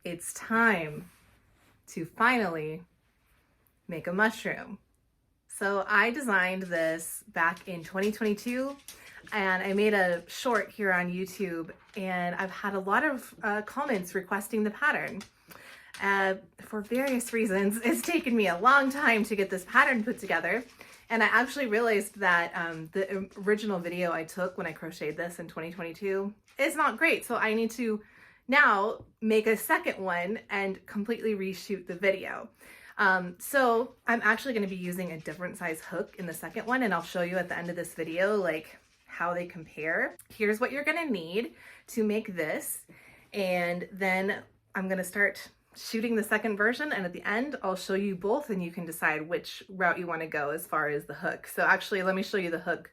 It's time to finally make a mushroom. So I designed this back in 2022 and I made a short here on YouTube, and I've had a lot of comments requesting the pattern. For various reasons, it's taken me a long time to get this pattern put together. And I actually realized that the original video I took when I crocheted this in 2022 is not great. So I need to now make a second one and completely reshoot the video. So I'm actually going to be using a different size hook in the second one, and I'll show you at the end of this video like how they compare. Here's what you're going to need to make this, and then I'm going to start shooting the second version, and at the end I'll show you both and you can decide which route you want to go as far as the hook. So actually, let me show you the hook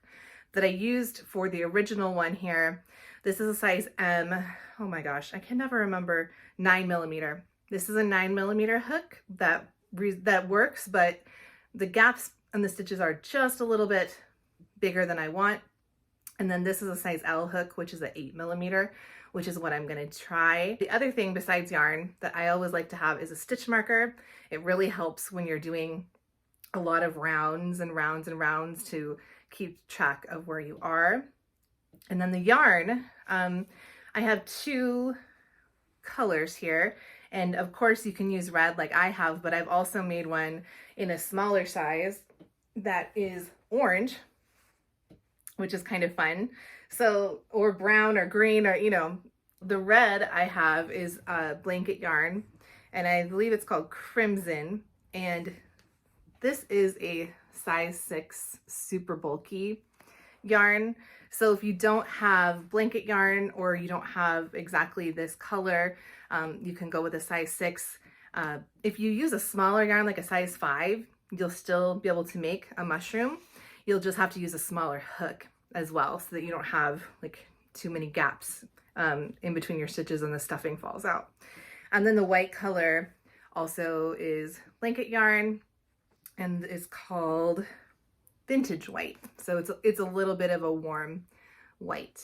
that I used for the original one here. This is a size M. Oh my gosh, I can never remember. 9mm. This is a 9mm hook that works, but the gaps and the stitches are just a little bit bigger than I want. And then this is a size L hook, which is an 8mm, which is what I'm going to try. The other thing besides yarn that I always like to have is a stitch marker. It really helps when you're doing a lot of rounds and rounds and rounds to keep track of where you are. And then the yarn, I have two colors here. And of course you can use red like I have, but I've also made one in a smaller size that is orange, which is kind of fun. So, or brown or green, or, you know, the red I have is blanket yarn, and I believe it's called Crimson. And this is a size 6 super bulky yarn. So if you don't have blanket yarn, or you don't have exactly this color, you can go with a size 6. If you use a smaller yarn, like a size 5, you'll still be able to make a mushroom. You'll just have to use a smaller hook as well, so that you don't have like too many gaps in between your stitches and the stuffing falls out. And then the white color also is blanket yarn and is called Vintage White. So it's a little bit of a warm white.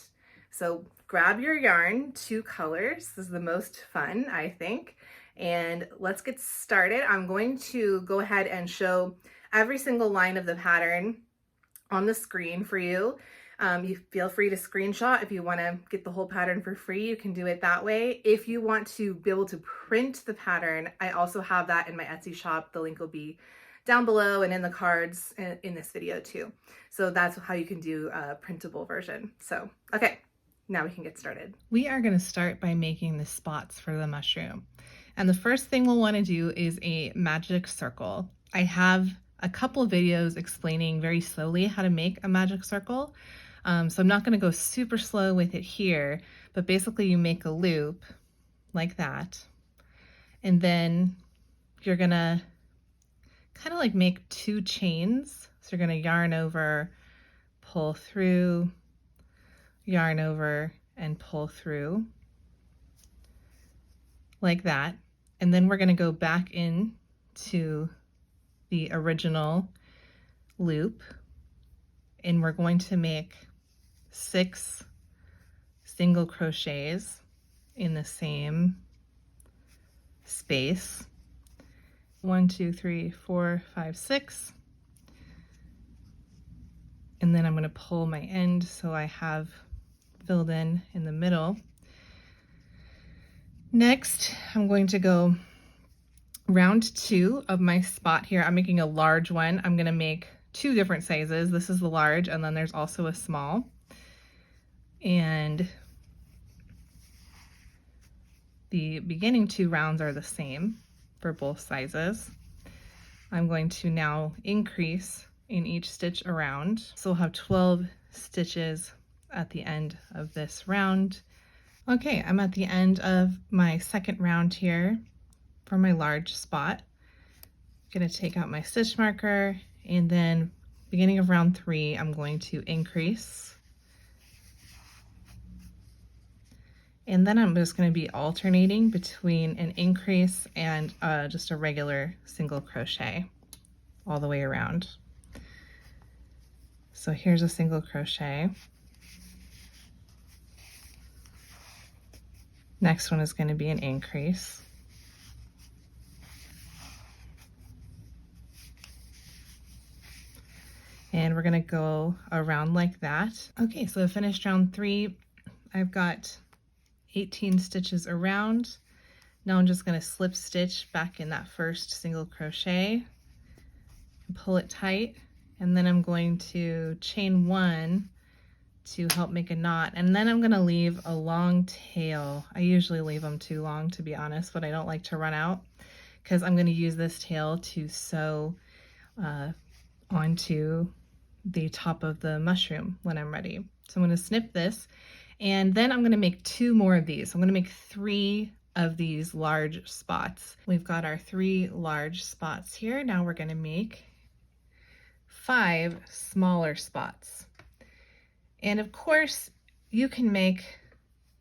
So grab your yarn, 2 colors. This is the most fun, I think. And let's get started. I'm going to go ahead and show every single line of the pattern on the screen for you. You feel free to screenshot if you want to get the whole pattern for free. You can do it that way. If you want to be able to print the pattern, I also have that in my Etsy shop. The link will be down below and in the cards in this video too. So that's how you can do a printable version. So, okay, now we can get started. We are going to start by making the spots for the mushroom. And the first thing we'll want to do is a magic circle. I have a couple of videos explaining very slowly how to make a magic circle. So I'm not going to go super slow with it here, but basically you make a loop like that. And then you're going to kind of like make 2 chains. So you're going to yarn over, pull through, yarn over, and pull through like that. And then we're going to go back in to the original loop, and we're going to make 6 single crochets in the same space. 1, 2, 3, 4, 5, 6. And then I'm going to pull my end so I have filled in the middle. Next, I'm going to go round 2 of my spot here. I'm making a large one. I'm going to make 2 different sizes. This is the large, and then there's also a small. And the beginning 2 rounds are the same for both sizes. I'm going to now increase in each stitch around. So we'll have 12 stitches at the end of this round. Okay, I'm at the end of my second round here for my large spot. I'm going to take out my stitch marker, and then beginning of round 3, I'm going to increase. And then I'm just going to be alternating between an increase and just a regular single crochet all the way around. So here's a single crochet. Next one is going to be an increase. And we're gonna go around like that. Okay, so I finished round 3. I've got 18 stitches around. Now I'm just gonna slip stitch back in that first single crochet and pull it tight. And then I'm going to chain 1 to help make a knot. And then I'm gonna leave a long tail. I usually leave them too long, to be honest, but I don't like to run out because I'm gonna use this tail to sew onto the top of the mushroom when I'm ready. So I'm gonna snip this, and then I'm gonna make 2 more of these. I'm gonna make 3 of these large spots. We've got our 3 large spots here. Now we're gonna make 5 smaller spots. And of course, you can make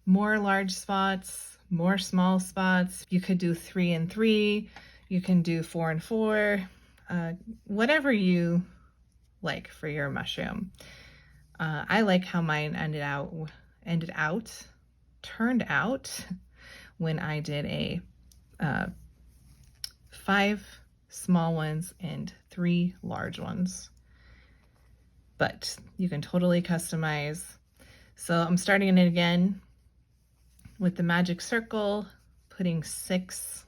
more large spots, more small spots. You could do 3 and 3. You can do 4 and 4. Whatever you like for your mushroom. I like how mine turned out when I did a 5 small ones and 3 large ones. But you can totally customize. So I'm starting it again with the magic circle, putting 6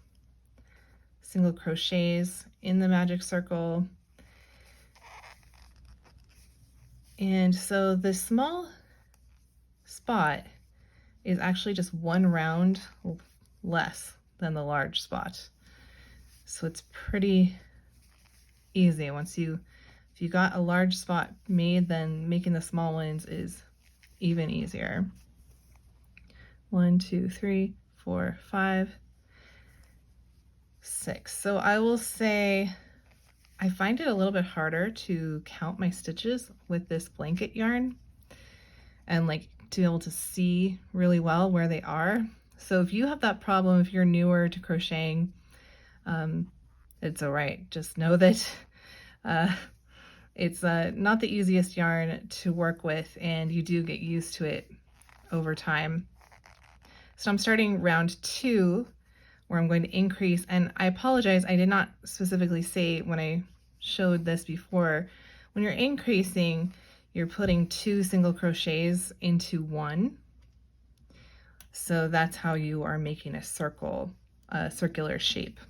single crochets in the magic circle. And so the small spot is actually just 1 round less than the large spot. So it's pretty easy. If you got a large spot made, then making the small ones is even easier. 1, 2, 3, 4, 5, 6. So I will say I find it a little bit harder to count my stitches with this blanket yarn and like to be able to see really well where they are. So if you have that problem, if you're newer to crocheting, it's all right. Just know that it's not the easiest yarn to work with, and you do get used to it over time. So I'm starting round 2, where I'm going to increase, and I apologize, I did not specifically say when I showed this before, when you're increasing, you're putting 2 single crochets into 1. So that's how you are making a circle, a circular shape.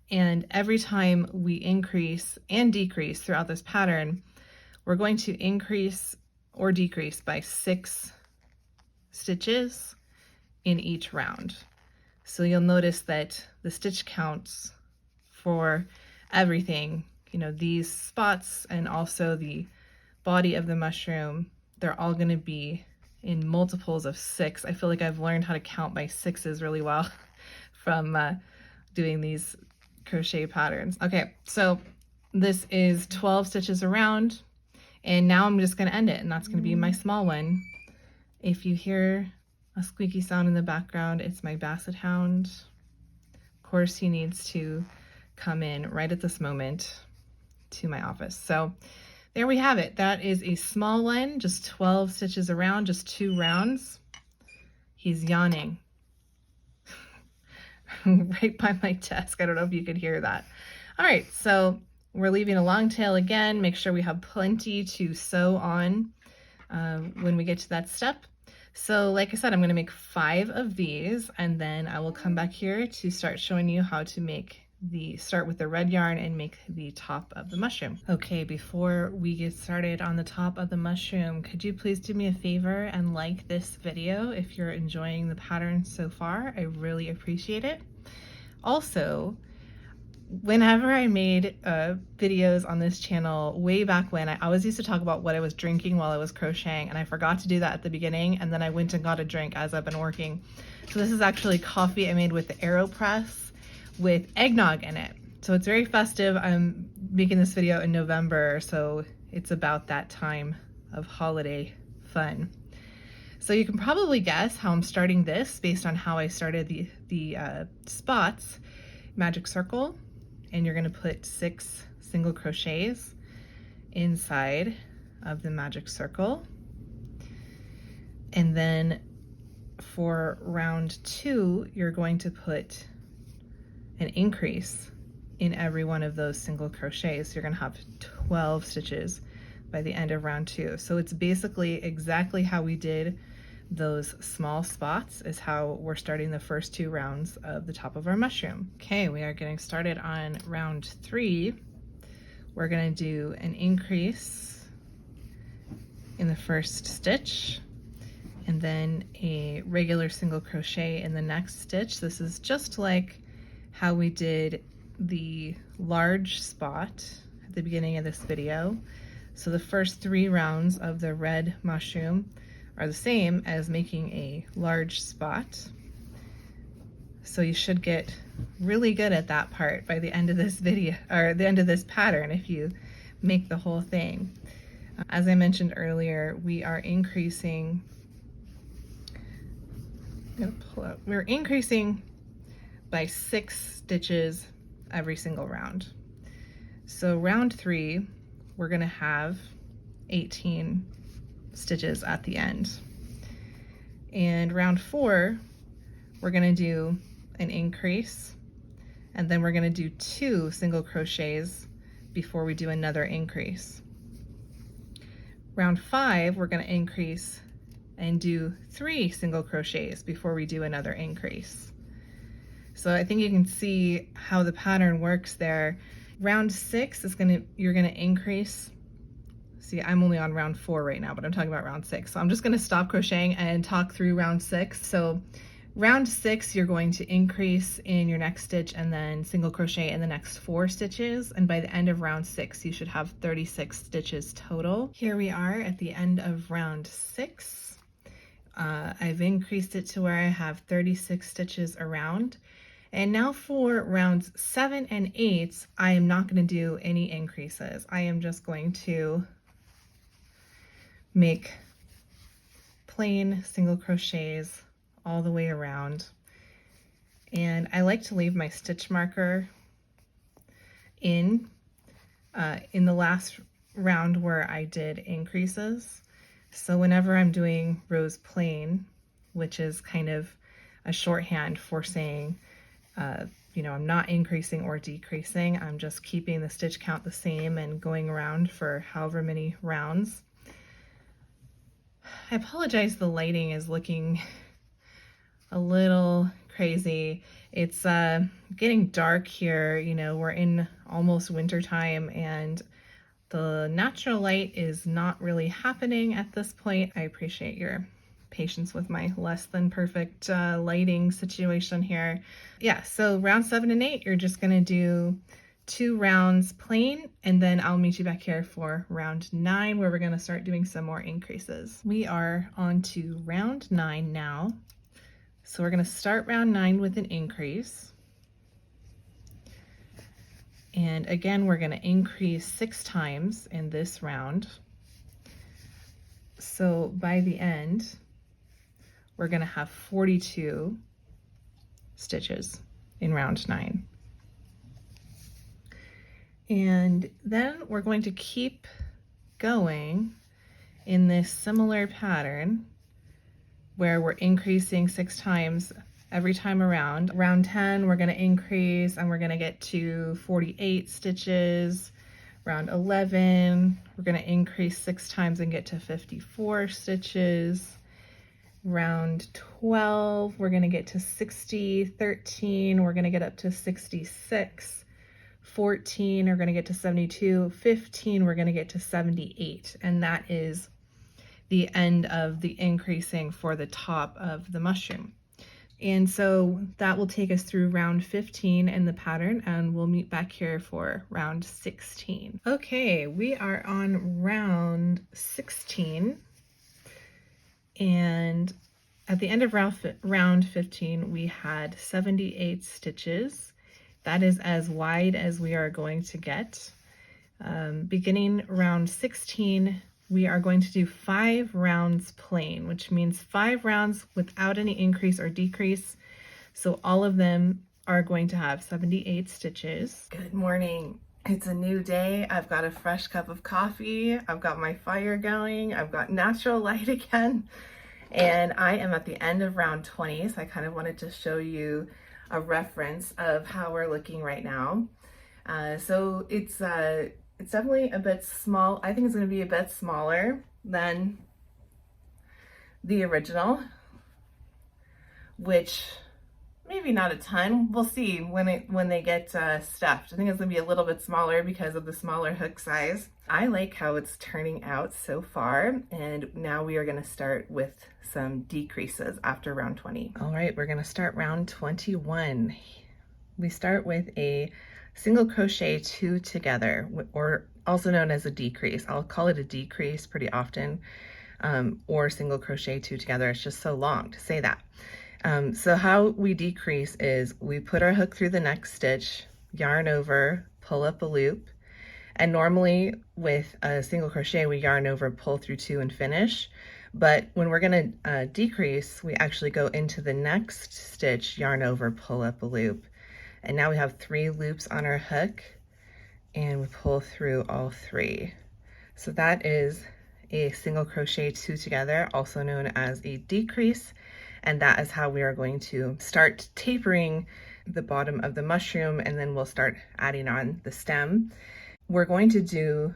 And every time we increase and decrease throughout this pattern, we're going to increase or decrease by 6 stitches in each round. So you'll notice that the stitch counts for everything, you know, these spots and also the body of the mushroom, they're all going to be in multiples of 6. I feel like I've learned how to count by 6s really well from doing these crochet patterns. Okay, so this is 12 stitches around, and now I'm just going to end it, and that's going to be my small one. If you hear a squeaky sound in the background, it's my basset hound. Of course, he needs to come in right at this moment to my office. So there we have it. That is a small one, just 12 stitches around, just 2 rounds. He's yawning right by my desk. I don't know if you could hear that. All right, so we're leaving a long tail again. Make sure we have plenty to sew on when we get to that step. So like I said, I'm going to make 5 of these, and then I will come back here to start showing you how to start with the red yarn and make the top of the mushroom. Okay, before we get started on the top of the mushroom, could you please do me a favor and like this video if you're enjoying the pattern so far? I really appreciate it. Also, whenever I made videos on this channel way back when, I always used to talk about what I was drinking while I was crocheting, and I forgot to do that at the beginning, and then I went and got a drink as I've been working. So this is actually coffee I made with the AeroPress with eggnog in it. So it's very festive. I'm making this video in November, so it's about that time of holiday fun. So you can probably guess how I'm starting this based on how I started the spots. Magic circle, and you're going to put 6 single crochets inside of the magic circle. And then for round 2, you're going to put an increase in every one of those single crochets. You're gonna have 12 stitches by the end of round 2. So it's basically exactly how we did those small spots is how we're starting the first 2 rounds of the top of our mushroom. Okay, we are getting started on round 3. We're gonna do an increase in the first stitch and then a regular single crochet in the next stitch. This is just like how we did the large spot at the beginning of this video. So the first 3 rounds of the red mushroom are the same as making a large spot. So you should get really good at that part by the end of this video, or the end of this pattern, if you make the whole thing. As I mentioned earlier, we are increasing, we're increasing by 6 stitches every single round. So round 3, we're gonna have 18 stitches at the end. And round 4, we're gonna do an increase, and then we're gonna do 2 single crochets before we do another increase. Round 5, we're gonna increase and do 3 single crochets before we do another increase. So I think you can see how the pattern works there. Round 6 is you're gonna increase. See, I'm only on round 4 right now, but I'm talking about round 6. So I'm just gonna stop crocheting and talk through round 6. So round 6, you're going to increase in your next stitch and then single crochet in the next 4 stitches. And by the end of round 6, you should have 36 stitches total. Here we are at the end of round 6. I've increased it to where I have 36 stitches around. And now for rounds 7 and 8, I am not going to do any increases. I am just going to make plain single crochets all the way around. And I like to leave my stitch marker in the last round where I did increases. So whenever I'm doing rows plain, which is kind of a shorthand for saying, you know, I'm not increasing or decreasing, I'm just keeping the stitch count the same and going around for however many rounds. I apologize, the lighting is looking a little crazy. It's getting dark here, you know, we're in almost winter time and the natural light is not really happening at this point. I appreciate your patience with my less than perfect lighting situation here. Yeah, so round 7 and 8, you're just gonna do 2 rounds plain, and then I'll meet you back here for round 9 where we're gonna start doing some more increases. We are on to round 9 now. So we're gonna start round 9 with an increase. And again, we're gonna increase 6 times in this round. So by the end, we're gonna have 42 stitches in round 9. And then we're going to keep going in this similar pattern where we're increasing 6 times every time around. Round 10, we're gonna increase and we're gonna get to 48 stitches. Round 11, we're gonna increase 6 times and get to 54 stitches. Round 12, we're gonna get to 60, 13, we're gonna get up to 66, 14, we're gonna get to 72, 15, we're gonna get to 78. And that is the end of the increasing for the top of the mushroom. And so that will take us through round 15 in the pattern, and we'll meet back here for round 16. Okay, we are on round 16. And at the end of round 15, we had 78 stitches. That is as wide as we are going to get. Beginning round 16, we are going to do 5 rounds plain, which means 5 rounds without any increase or decrease. So all of them are going to have 78 stitches. Good morning. It's a new day. I've got a fresh cup of coffee. I've got my fire going. I've got natural light again. And I am at the end of round 20. So I kind of wanted to show you a reference of how we're looking right now. So it's definitely a bit small. I think it's going to be a bit smaller than the original, which maybe not a ton. We'll see when they get stuffed. I think it's gonna be a little bit smaller because of the smaller hook size. I like how it's turning out so far, and now we are gonna start with some decreases after round 20. All right, we're gonna start round 21. We start with a single crochet 2 together, or also known as a decrease. I'll call it a decrease pretty often, or single crochet 2 together. It's just so long to say that. So how we decrease is we put our hook through the next stitch, yarn over, pull up a loop, and normally with a single crochet we yarn over, pull through 2 and finish, but when we're going to decrease, we actually go into the next stitch, yarn over, pull up a loop, and now we have 3 loops on our hook and we pull through all 3. So that is a single crochet 2 together, also known as a decrease. And that is how we are going to start tapering the bottom of the mushroom, and then we'll start adding on the stem. We're going to do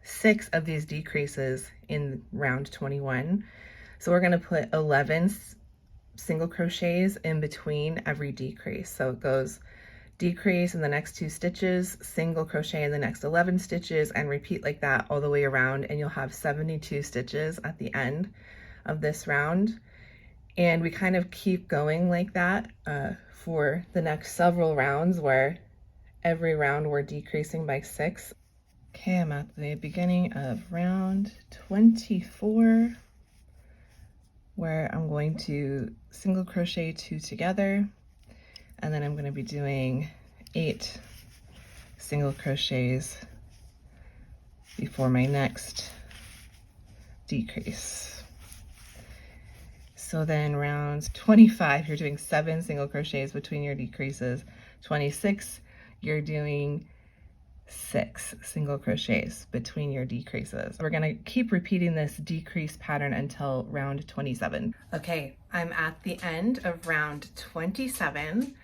6 of these decreases in round 21. So we're going to put 11 single crochets in between every decrease. So it goes decrease in the next 2 stitches, single crochet in the next 11 stitches, and repeat like that all the way around, and you'll have 72 stitches at the end of this round. And we kind of keep going like that for the next several rounds, where every round we're decreasing by 6. Okay, I'm at the beginning of round 24, where I'm going to single crochet 2 together, and then I'm going to be doing 8 single crochets before my next decrease. So then round 25, you're doing 7 single crochets between your decreases. 26, you're doing 6 single crochets between your decreases. We're gonna keep repeating this decrease pattern until round 27. Okay, I'm at the end of round 27.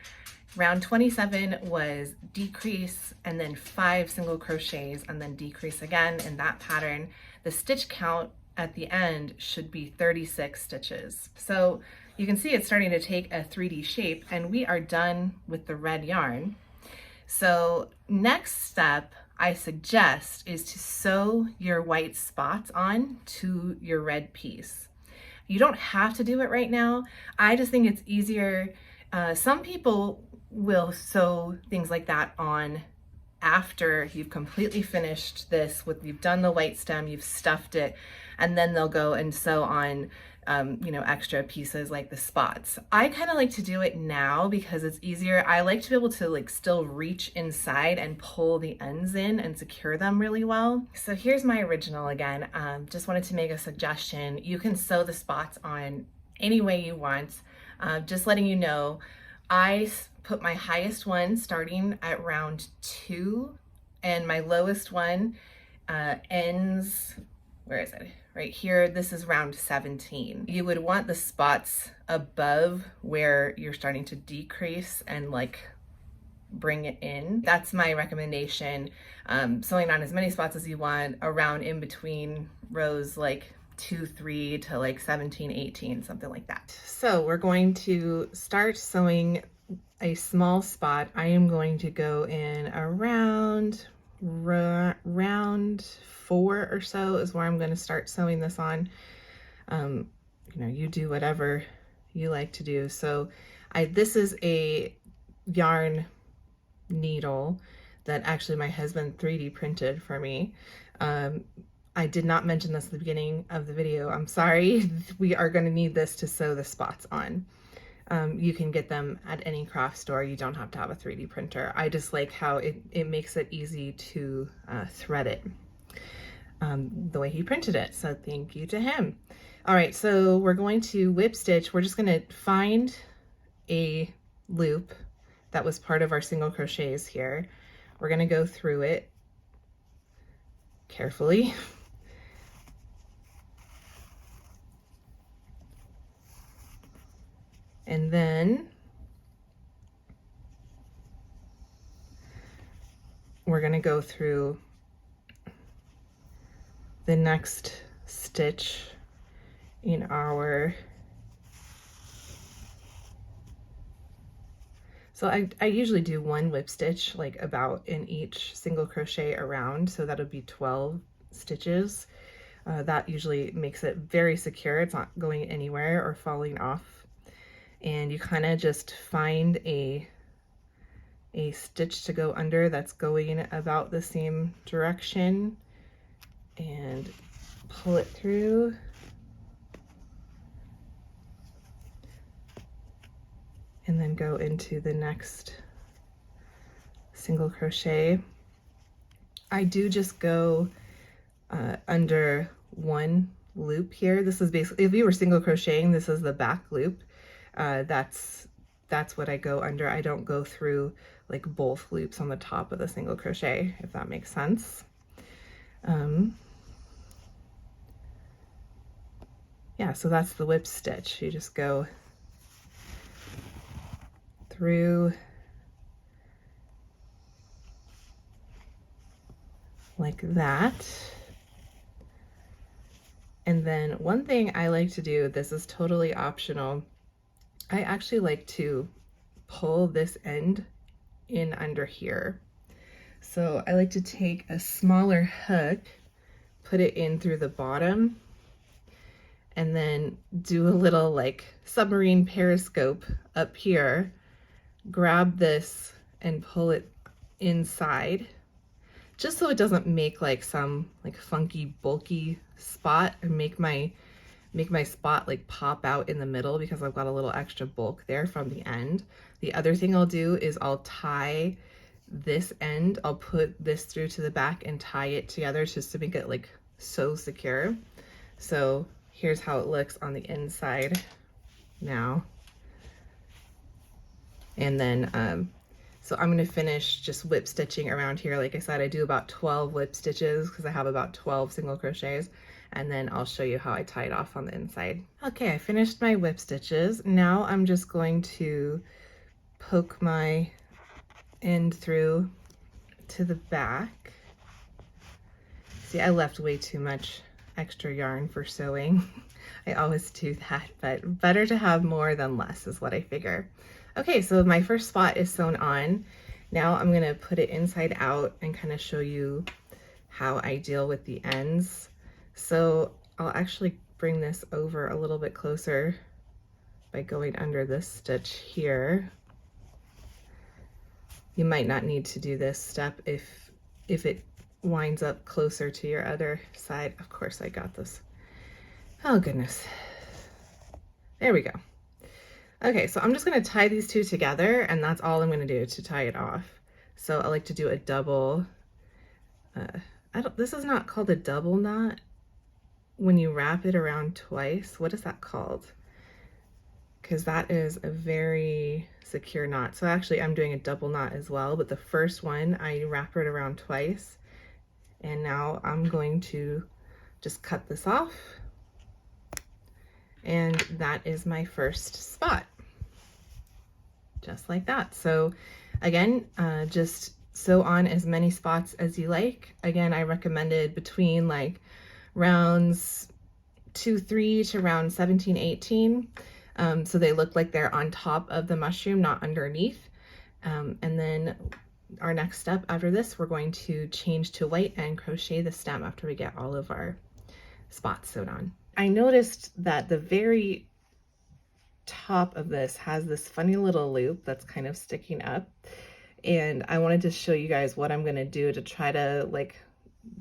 Round 27 was decrease and then 5 single crochets and then decrease again in that pattern. The stitch count at the end should be 36 stitches. So you can see it's starting to take a 3D shape, and we are done with the red yarn. So next step I suggest is to sew your white spots on to your red piece. You don't have to do it right now. I just think it's easier. Some people will sew things like that on after you've completely finished this, you've done the white stem, you've stuffed it, and then they'll go and sew on extra pieces like the spots. I kind of like to do it now because it's easier. I like to be able to still reach inside and pull the ends in and secure them really well. So here's my original again. Just wanted to make a suggestion. You can sew the spots on any way you want. Just letting you know, I put my highest one starting at round 2, and my lowest one ends, where is it? Right here, this is round 17. You would want the spots above where you're starting to decrease and bring it in. That's my recommendation. Sewing on as many spots as you want around in between rows 2, 3 to 17, 18, something like that. So we're going to start sewing a small spot. I am going to go in around round 4 or so is where I'm going to start sewing this on. You do whatever you like to do. So this is a yarn needle that actually my husband 3D printed for me. I did not mention this at the beginning of the video. I'm sorry. We are going to need this to sew the spots on. You can get them at any craft store. You don't have to have a 3D printer. I just like how it makes it easy to thread it the way he printed it. So thank you to him. All right, so we're going to whip stitch. We're just going to find a loop that was part of our single crochets here. We're going to go through it carefully. And then we're going to go through the next stitch in our, so I usually do one whip stitch like about in each single crochet around, so that'll be 12 stitches. That usually makes it very secure. It's not going anywhere or falling off. And you kind of just find a stitch to go under that's going about the same direction and pull it through. And then go into the next single crochet. I do just go under one loop here. This is basically, if you were single crocheting, this is the back loop. That's what I go under. I don't go through like both loops on the top of the single crochet, if that makes sense. Yeah, so that's the whip stitch. You just go through like that. And then one thing I like to do, this is totally optional, I actually like to pull this end in under here. So I like to take a smaller hook, put it in through the bottom, and then do a little like submarine periscope up here, grab this and pull it inside, just so it doesn't make like some like funky bulky spot and make my spot like pop out in the middle, because I've got a little extra bulk there from the end. The other thing I'll do is I'll tie this end, I'll put this through to the back and tie it together just to make it like so secure. So here's how it looks on the inside now. And then so I'm going to finish just whip stitching around here. Like I said, I do about 12 whip stitches because I have about 12 single crochets, and then I'll show you how I tie it off on the inside. Okay, I finished my whip stitches. Now I'm just going to poke my end through to the back. See, I left way too much extra yarn for sewing. I always do that, but better to have more than less is what I figure. Okay, so my first spot is sewn on. Now I'm gonna put it inside out and kind of show you how I deal with the ends. So I'll actually bring this over a little bit closer by going under this stitch here. You might not need to do this step if it winds up closer to your other side. Of course, I got this. Oh goodness. There we go. Okay, so I'm just going to tie these two together, and that's all I'm going to do to tie it off. So I like to do a double, this is not called a double knot when you wrap it around twice. What is that called? Because that is a very secure knot. So actually I'm doing a double knot as well, but the first one I wrap it around twice. And now I'm going to just cut this off. And that is my first spot, just like that. So again, just sew on as many spots as you like. Again, I recommended between like rounds 2-3 to round 17-18, so they look like they're on top of the mushroom, not underneath. And then our next step after this, we're going to change to white and crochet the stem after we get all of our spots sewed on. I noticed that the very top of this has this funny little loop that's kind of sticking up, and I wanted to show you guys what I'm going to do to try to like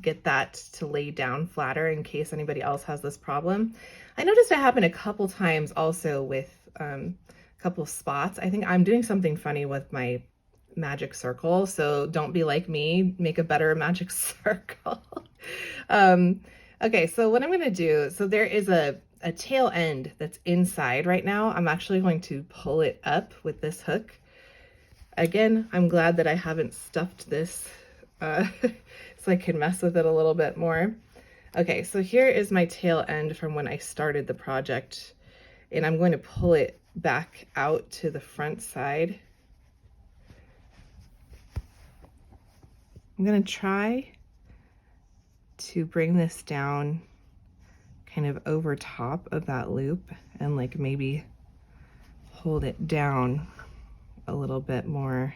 get that to lay down flatter in case anybody else has this problem. I noticed it happened a couple times also with a couple of spots. I think I'm doing something funny with my magic circle, so don't be like me, make a better magic circle. Okay, so what I'm going to do, so there is a tail end that's inside right now. I'm actually going to pull it up with this hook. Again, I'm glad that I haven't stuffed this so I can mess with it a little bit more. Okay, so here is my tail end from when I started the project, and I'm going to pull it back out to the front side. I'm gonna try to bring this down kind of over top of that loop and like maybe hold it down a little bit more.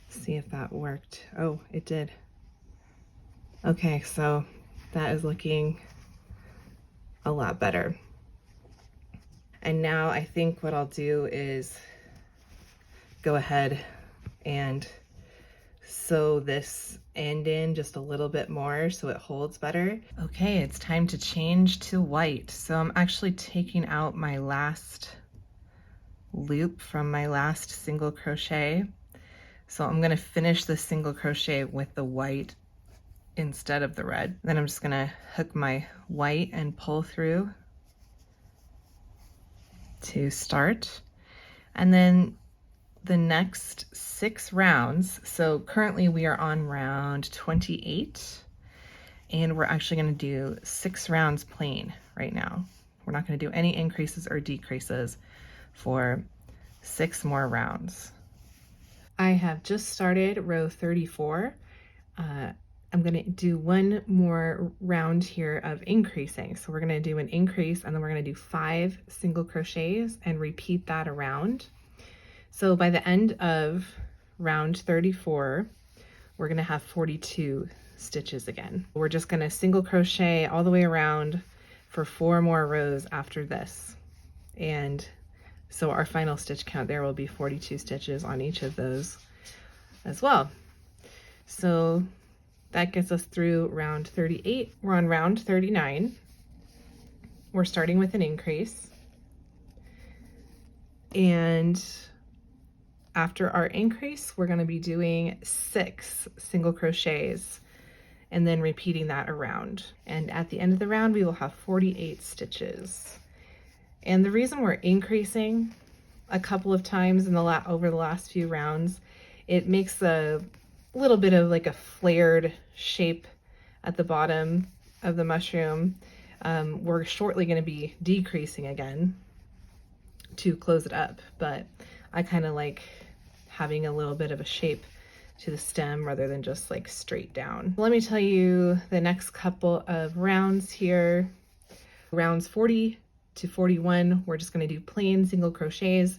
See if that worked. Oh, it did. Okay, so that is looking a lot better. And now I think what I'll do is go ahead and sew this end in just a little bit more so it holds better. Okay, it's time to change to white. So I'm actually taking out my last loop from my last single crochet. So I'm gonna finish the single crochet with the white instead of the red. Then I'm just gonna hook my white and pull through to start. And then the next 6 rounds, so currently we are on round 28, and we're actually gonna do 6 rounds plain right now. We're not gonna do any increases or decreases for 6 more rounds. I have just started row 34. I'm gonna do one more round here of increasing. So we're gonna do an increase and then we're gonna do 5 single crochets and repeat that around. So by the end of round 34, we're gonna have 42 stitches again. We're just gonna single crochet all the way around for 4 more rows after this. And so our final stitch count there will be 42 stitches on each of those as well. So that gets us through round 38. We're on round 39. We're starting with an increase. And after our increase, we're going to be doing 6 single crochets and then repeating that around. And at the end of the round, we will have 48 stitches. And the reason we're increasing a couple of times in over the last few rounds, it makes a little bit of like a flared shape at the bottom of the mushroom. We're shortly going to be decreasing again to close it up, but I kind of like having a little bit of a shape to the stem rather than just like straight down. Let me tell you the next couple of rounds here. Rounds 40 to 41, we're just going to do plain single crochets,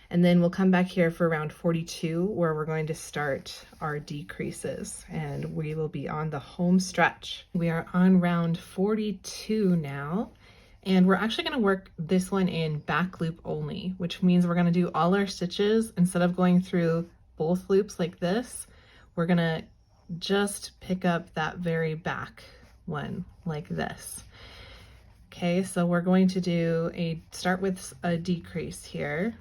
and then we'll come back here for round 42 where we're going to start our decreases, and we will be on the home stretch. We are on round 42 now, and we're actually going to work this one in back loop only, which means we're going to do all our stitches instead of going through both loops like this. We're going to just pick up that very back one like this. Okay, so we're going to start with a decrease here,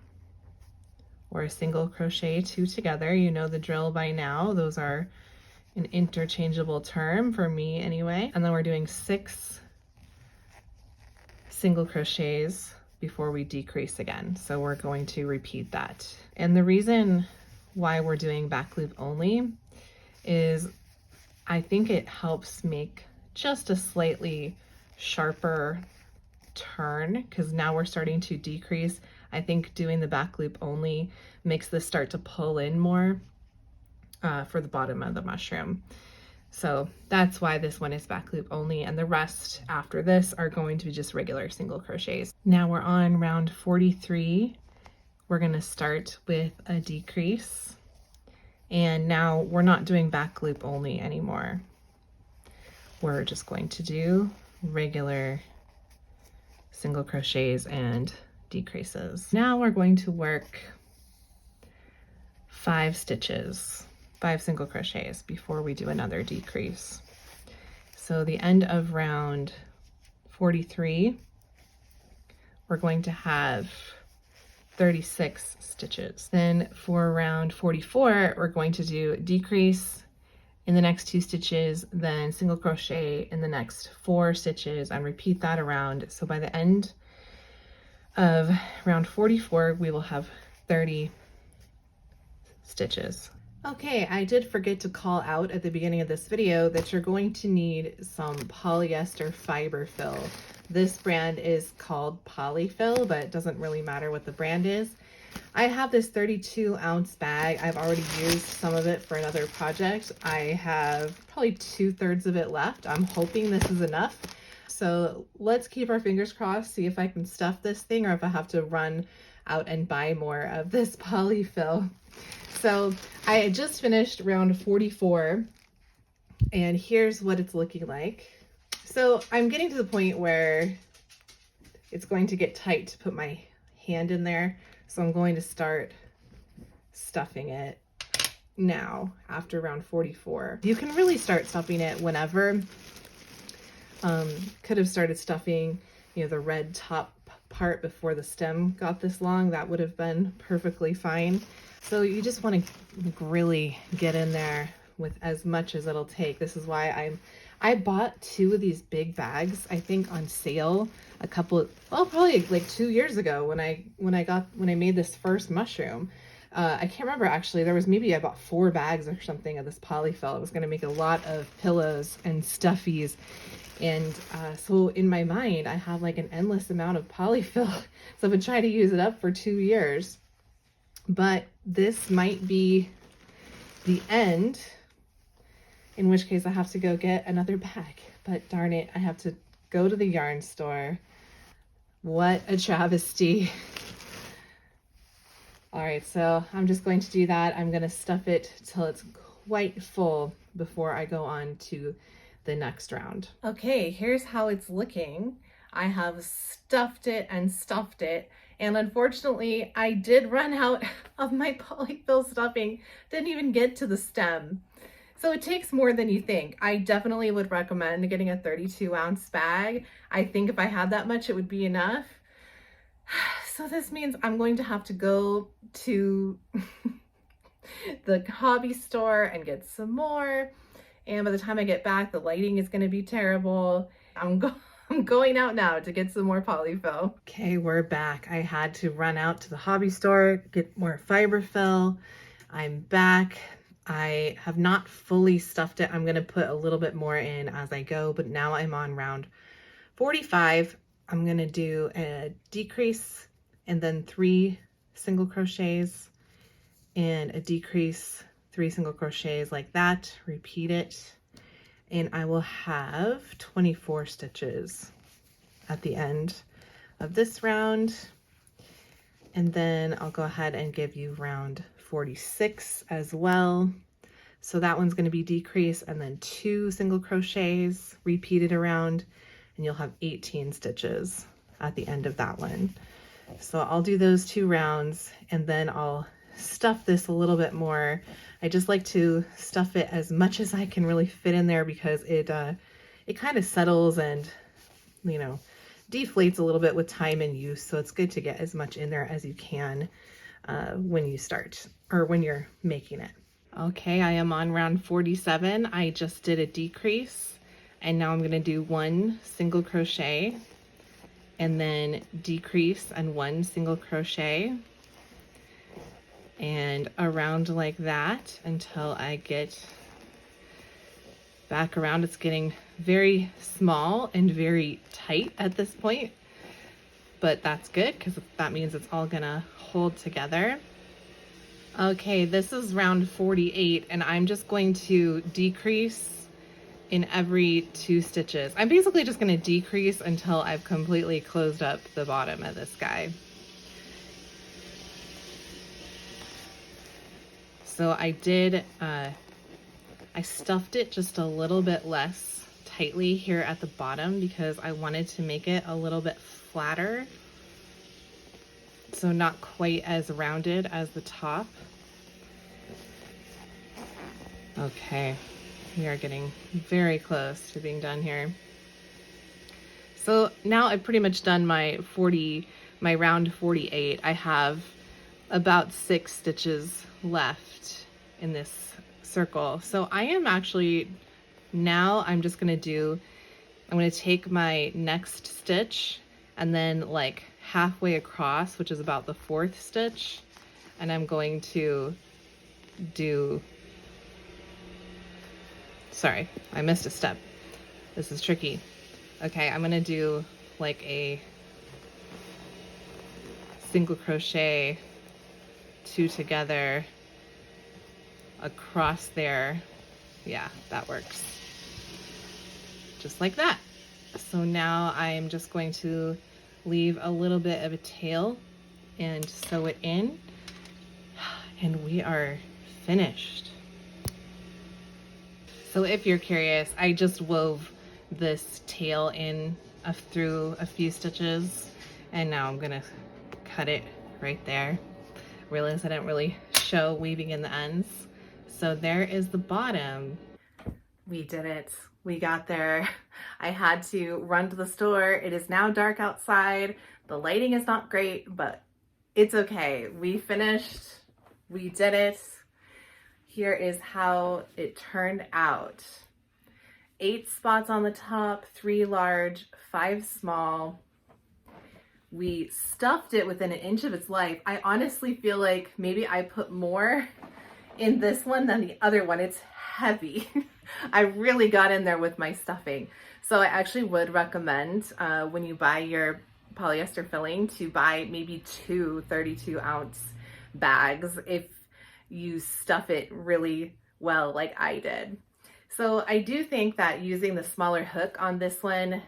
or a single crochet 2 together. You know the drill by now. Those are an interchangeable term for me anyway. And then we're doing 6 single crochets before we decrease again. So we're going to repeat that. And the reason why we're doing back loop only is I think it helps make just a slightly sharper turn, because now we're starting to decrease. I think doing the back loop only makes this start to pull in more for the bottom of the mushroom. So that's why this one is back loop only, and the rest after this are going to be just regular single crochets. Now we're on round 43. We're going to start with a decrease, and now we're not doing back loop only anymore. We're just going to do regular single crochets and decreases. Now we're going to work 5 stitches, 5 single crochets before we do another decrease. So the end of round 43, we're going to have 36 stitches. Then for round 44, we're going to do decrease in the next 2 stitches, then single crochet in the next 4 stitches, and repeat that around. So by the end of round 44, we will have 30 stitches. Okay, I did forget to call out at the beginning of this video that you're going to need some polyester fiber fill. This brand is called Polyfill, but it doesn't really matter what the brand is. I have this 32-ounce bag. I've already used some of it for another project. I have probably 2/3 of it left. I'm hoping this is enough. So let's keep our fingers crossed, see if I can stuff this thing or if I have to run out and buy more of this Polyfill. So I had just finished round 44 and here's what it's looking like. So I'm getting to the point where it's going to get tight to put my hand in there. So I'm going to start stuffing it now after round 44. You can really start stuffing it whenever. Could have started stuffing, the red top part before the stem got this long. That would have been perfectly fine. So you just want to really get in there with as much as it'll take. This is why I bought 2 of these big bags, I think on sale probably like 2 years ago when I made this first mushroom. I can't remember actually. There was maybe I bought 4 bags or something of this Polyfill. It was going to make a lot of pillows and stuffies. And so in my mind, I have like an endless amount of Polyfill. So I've been trying to use it up for 2 years. But this might be the end, in which case I have to go get another bag. But darn it, I have to go to the yarn store. What a travesty. All right, so I'm just going to do that. I'm going to stuff it till it's quite full before I go on to the next round. Okay, here's how it's looking. I have stuffed it and stuffed it. And unfortunately, I did run out of my Polyfill stuffing. Didn't even get to the stem. So it takes more than you think. I definitely would recommend getting a 32-ounce bag. I think if I had that much, it would be enough. So this means I'm going to have to go to the hobby store and get some more. And by the time I get back, the lighting is going to be terrible. I'm going out now to get some more Polyfill. Okay, we're back. I had to run out to the hobby store, get more fiber fill. I'm back. I have not fully stuffed it. I'm going to put a little bit more in as I go, but now I'm on round 45. I'm going to do a decrease and then 3 single crochets and a decrease, 3 single crochets like that. Repeat it. And I will have 24 stitches at the end of this round. And then I'll go ahead and give you round 46 as well. So that one's going to be decrease and then 2 single crochets repeated around, and you'll have 18 stitches at the end of that one. So I'll do those 2 rounds and then I'll stuff this a little bit more. I just like to stuff it as much as I can really fit in there because it kind of settles and, deflates a little bit with time and use. So it's good to get as much in there as you can when you start or when you're making it. Okay, I am on round 47. I just did a decrease and now I'm going to do 1 single crochet and then decrease and 1 single crochet and around like that until I get back around. It's getting very small and very tight at this point, but that's good because that means it's all gonna hold together. Okay, this is round 48 and I'm just going to decrease in every 2 stitches. I'm basically just going to decrease until I've completely closed up the bottom of this guy. So I did, I stuffed it just a little bit less tightly here at the bottom because I wanted to make it a little bit flatter. So not quite as rounded as the top. Okay, we are getting very close to being done here. So now I've pretty much done my round 48. I have about 6 stitches left in this circle. So I am actually, now I'm just gonna I'm gonna take my next stitch and then like halfway across, which is about the 4th stitch, and I'm going to do sorry, I missed a step. This is tricky. Okay, I'm gonna do like a single crochet, 2 together across there. Yeah, that works. Just like that. So now I am just going to leave a little bit of a tail and sew it in, and we are finished. So if you're curious, I just wove this tail in through a few stitches, and now I'm gonna cut it right there. Realize I didn't really show weaving in the ends. So there is the bottom. We did it. We got there. I had to run to the store. It is now dark outside. The lighting is not great, but it's okay. We finished. We did it. Here is how it turned out. 8 spots on the top, 3 large, 5 small. We stuffed it within an inch of its life. I honestly feel like maybe I put more in this one than the other one. It's heavy. I really got in there with my stuffing. So I actually would recommend when you buy your polyester filling to buy maybe 2 32-ounce bags if you stuff it really well like I did. So I do think that using the smaller hook on this one,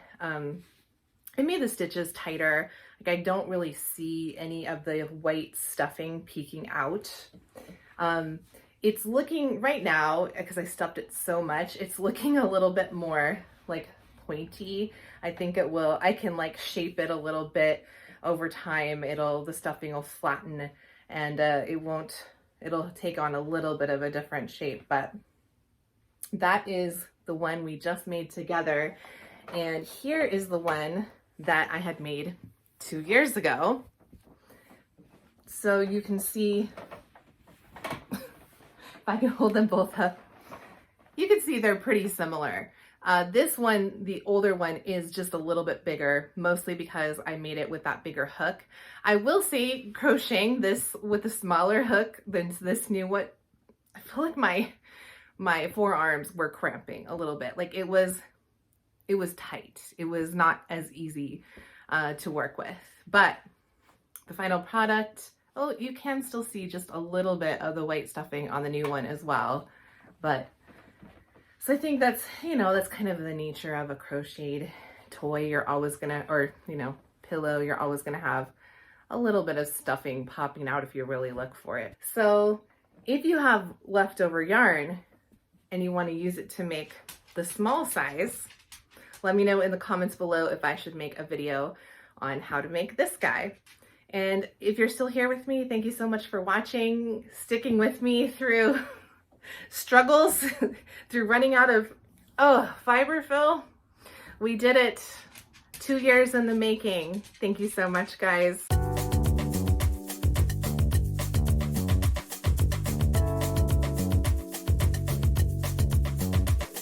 it made the stitches tighter. Like I don't really see any of the white stuffing peeking out. It's looking right now, because I stuffed it so much, it's looking a little bit more like pointy. I think it will, I can like shape it a little bit over time. The stuffing will flatten, and it'll take on a little bit of a different shape, but that is the one we just made together. And here is the one that I had made 2 years ago. So you can see, if I can hold them both up, you can see they're pretty similar. This one, the older one, is just a little bit bigger, mostly because I made it with that bigger hook. I will say crocheting this with a smaller hook than this new one, I feel like my forearms were cramping a little bit. Like it was tight. It was not as easy to work with. But the final product, oh, you can still see just a little bit of the white stuffing on the new one as well. But so I think that's, that's kind of the nature of a crocheted toy. You're always gonna, or, pillow, you're always gonna have a little bit of stuffing popping out if you really look for it. So if you have leftover yarn and you want to use it to make the small size, let me know in the comments below if I should make a video on how to make this guy. And if you're still here with me, thank you so much for watching, sticking with me through struggles, through running out of, fiber fill. We did it. 2 years in the making. Thank you so much, guys.